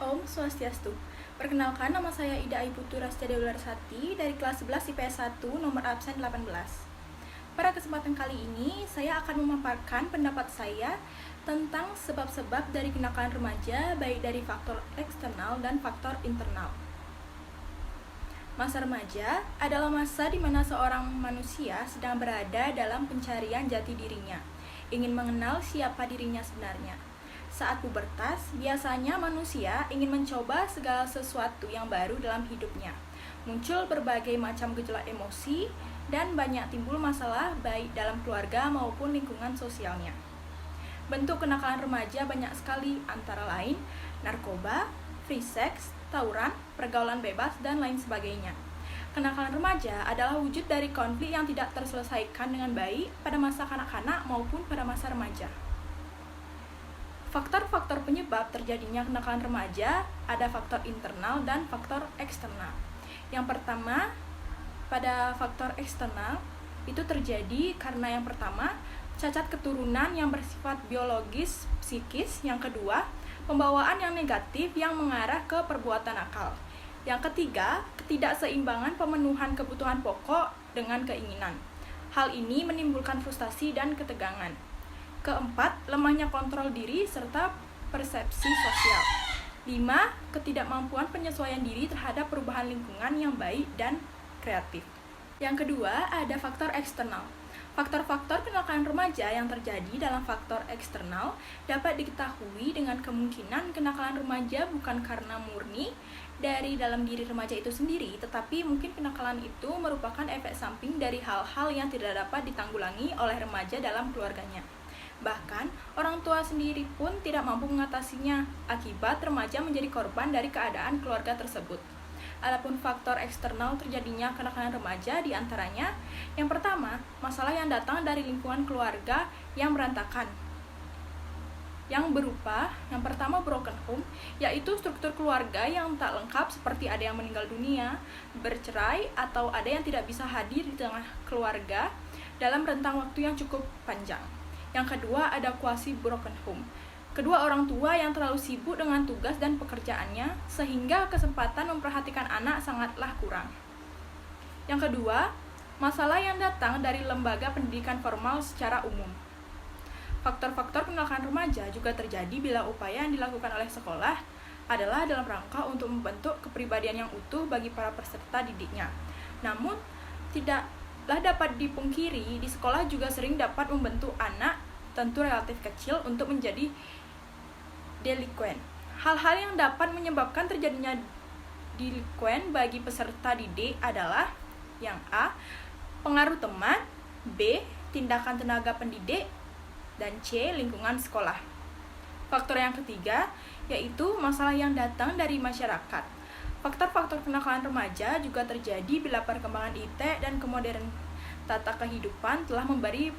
Om Swastiastu. Perkenalkan, nama saya Ida Ibu Turastia Dewularsati dari kelas 11 IPS 1 nomor absen 18. Pada kesempatan kali ini, saya akan memaparkan pendapat saya tentang sebab-sebab dari kenakalan remaja, baik dari faktor eksternal dan faktor internal. Masa remaja adalah masa di mana seorang manusia sedang berada dalam pencarian jati dirinya, ingin mengenal siapa dirinya sebenarnya. Saat pubertas, biasanya manusia ingin mencoba segala sesuatu yang baru dalam hidupnya. Muncul berbagai macam gejolak emosi dan banyak timbul masalah baik dalam keluarga maupun lingkungan sosialnya. Bentuk kenakalan remaja banyak sekali, antara lain narkoba, free sex, tawuran, pergaulan bebas, dan lain sebagainya. Kenakalan remaja adalah wujud dari konflik yang tidak terselesaikan dengan baik pada masa kanak-kanak maupun pada masa remaja. Faktor-faktor penyebab terjadinya kenakalan remaja ada faktor internal dan faktor eksternal. Yang pertama, pada faktor eksternal itu terjadi karena yang pertama, cacat keturunan yang bersifat biologis, psikis. Yang kedua, pembawaan yang negatif yang mengarah ke perbuatan nakal. Yang ketiga, ketidakseimbangan pemenuhan kebutuhan pokok dengan keinginan. Hal ini menimbulkan frustasi dan ketegangan. Keempat, lemahnya kontrol diri serta persepsi sosial. 5. Ketidakmampuan penyesuaian diri terhadap perubahan lingkungan yang baik dan kreatif. Yang kedua, ada faktor eksternal. Faktor-faktor kenakalan remaja yang terjadi dalam faktor eksternal dapat diketahui dengan kemungkinan kenakalan remaja bukan karena murni dari dalam diri remaja itu sendiri, tetapi mungkin kenakalan itu merupakan efek samping dari hal-hal yang tidak dapat ditanggulangi oleh remaja dalam keluarganya. Bahkan, orang tua sendiri pun tidak mampu mengatasinya, akibat remaja menjadi korban dari keadaan keluarga tersebut. Adapun faktor eksternal terjadinya kenakalan remaja diantaranya, yang pertama, masalah yang datang dari lingkungan keluarga yang berantakan, yang berupa, yang pertama broken home, yaitu struktur keluarga yang tak lengkap seperti ada yang meninggal dunia, bercerai, atau ada yang tidak bisa hadir di tengah keluarga dalam rentang waktu yang cukup panjang. Yang kedua, ada quasi broken home. Kedua orang tua yang terlalu sibuk dengan tugas dan pekerjaannya sehingga kesempatan memperhatikan anak sangatlah kurang. Yang kedua, masalah yang datang dari lembaga pendidikan formal secara umum. Faktor-faktor kenakalan remaja juga terjadi bila upaya yang dilakukan oleh sekolah adalah dalam rangka untuk membentuk kepribadian yang utuh bagi para peserta didiknya. Namun, tidaklah dapat dipungkiri, di sekolah juga sering dapat membentuk anak, tentu relatif kecil, untuk menjadi delikuen. Hal-hal yang dapat menyebabkan terjadinya delikuen bagi peserta didik adalah yang A. Pengaruh teman, B. Tindakan tenaga pendidik, dan C. Lingkungan sekolah. Faktor yang ketiga yaitu masalah yang datang dari masyarakat. Faktor-faktor kenakalan remaja juga terjadi bila perkembangan IT dan kemodernan tata kehidupan telah memberi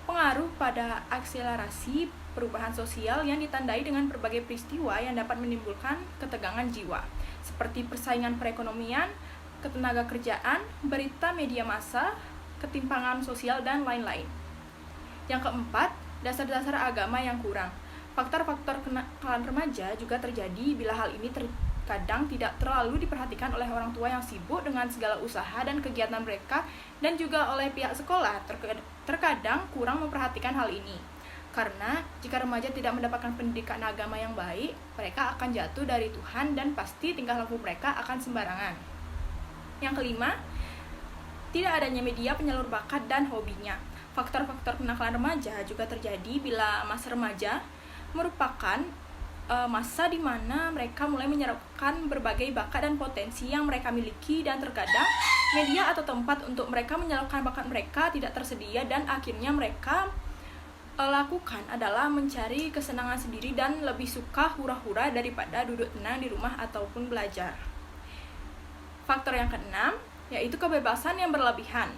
pengaruh pada akselerasi perubahan sosial yang ditandai dengan berbagai peristiwa yang dapat menimbulkan ketegangan jiwa, seperti persaingan perekonomian, ketenaga kerjaan, berita media massa, ketimpangan sosial, dan lain-lain. Yang keempat, dasar-dasar agama yang kurang. Faktor-faktor kenakalan remaja juga terjadi bila hal ini terkadang tidak terlalu diperhatikan oleh orang tua yang sibuk dengan segala usaha dan kegiatan mereka, dan juga oleh pihak sekolah terkadang kurang memperhatikan hal ini. Karena jika remaja tidak mendapatkan pendidikan agama yang baik, mereka akan jatuh dari Tuhan dan pasti tingkah laku mereka akan sembarangan. Yang kelima, tidak adanya media penyalur bakat dan hobinya. Faktor-faktor kenakalan remaja juga terjadi bila masa remaja merupakan masa di mana mereka mulai menyerapkan berbagai bakat dan potensi yang mereka miliki, dan terkadang media atau tempat untuk mereka menyalurkan bakat mereka tidak tersedia, dan akhirnya mereka lakukan adalah mencari kesenangan sendiri dan lebih suka hura-hura daripada duduk tenang di rumah ataupun belajar. Faktor yang keenam yaitu kebebasan yang berlebihan.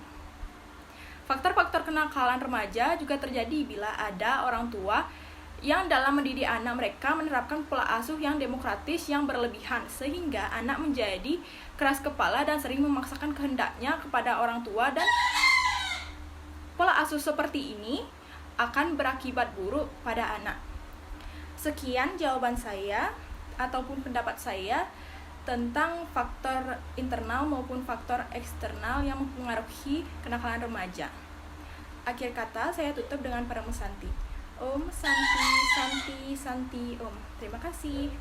Faktor-faktor kenakalan remaja juga terjadi bila ada orang tua yang dalam mendidik anak mereka menerapkan pola asuh yang demokratis yang berlebihan, sehingga anak menjadi keras kepala dan sering memaksakan kehendaknya kepada orang tua, dan pola asuh seperti ini akan berakibat buruk pada anak. Sekian jawaban saya. ataupun pendapat saya tentang faktor internal maupun faktor eksternal yang mempengaruhi kenakalan remaja. Akhir kata, saya tutup dengan Parama Santi. Om Santi, Santi, Santi, Om. Terima kasih.